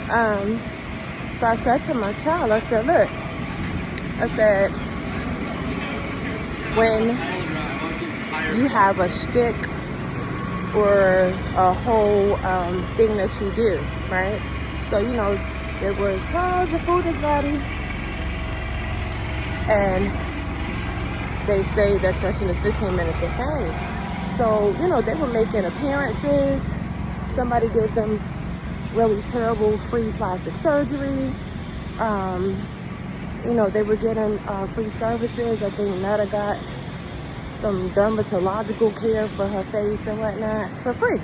So I said to my child, I said, look, I said, when you have a shtick or a whole thing that you do, right? So, you know, it was, Charles, your food is ready. And they say that session is 15 minutes of fame. So, you know, they were making appearances. Somebody gave them really terrible free plastic surgery. You know, they were getting free services. I think Netta got some dermatological care for her face and whatnot for free.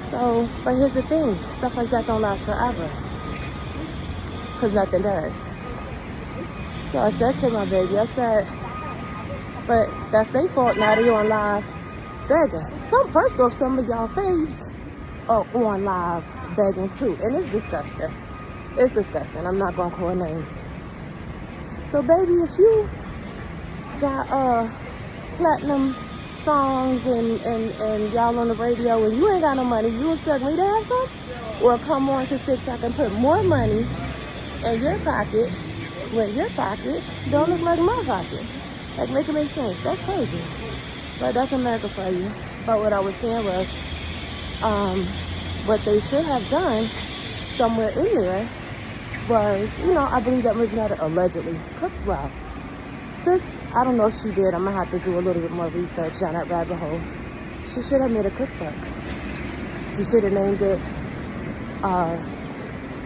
So, but here's the thing, stuff like that don't last forever, because nothing does. So I said to my baby, I said, but that's their fault now that you're on live begging. First off, some of y'all faves are on live begging too, and it's disgusting. It's disgusting. I'm not gonna call names. So baby, if you got platinum songs and y'all on the radio and you ain't got no money, you expect me to have some? Or come on to TikTok and put more money in your pocket when your pocket don't look like my pocket? Like, make it make sense. That's crazy. But that's America for you. But what I was saying was, what they should have done somewhere in there was, you know, I believe that Ms. Netta allegedly cooks well. Sis, I don't know if she did. I'm going to have to do a little bit more research down that rabbit hole. She should have made a cookbook. She should have named it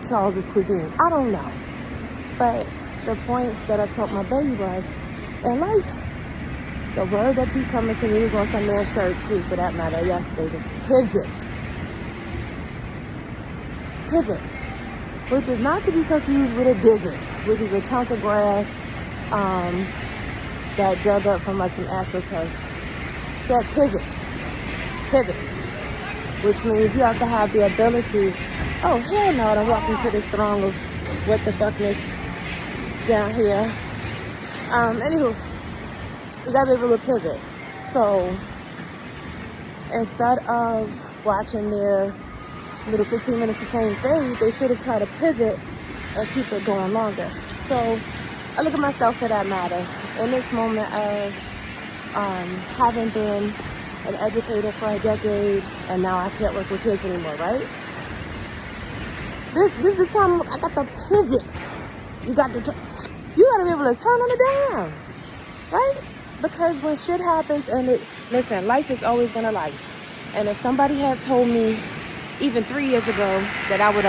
Charles's Cuisine. I don't know. But the point that I told my baby was, in life, the word that keep coming to me was on some man's shirt too, for that matter, yesterday, was pivot. Pivot. Which is not to be confused with a divot, which is a chunk of grass that dug up from like some astroturf. Said pivot. Pivot. Which means you have to have the ability, oh hell no, I don't walk into this throng of what the fuckness down here. Anywho, you gotta be able to pivot. So instead of watching their little 15 minutes of fame fade, they should have tried to pivot and keep it going longer. So I look at myself for that matter. In this moment of having been an educator for a decade, and now I can't work with kids anymore, right? This is the time I got to pivot. You got to be able to turn on the dime, right? Because when shit happens, and listen, life is always gonna life. And if somebody had told me even 3 years ago that I would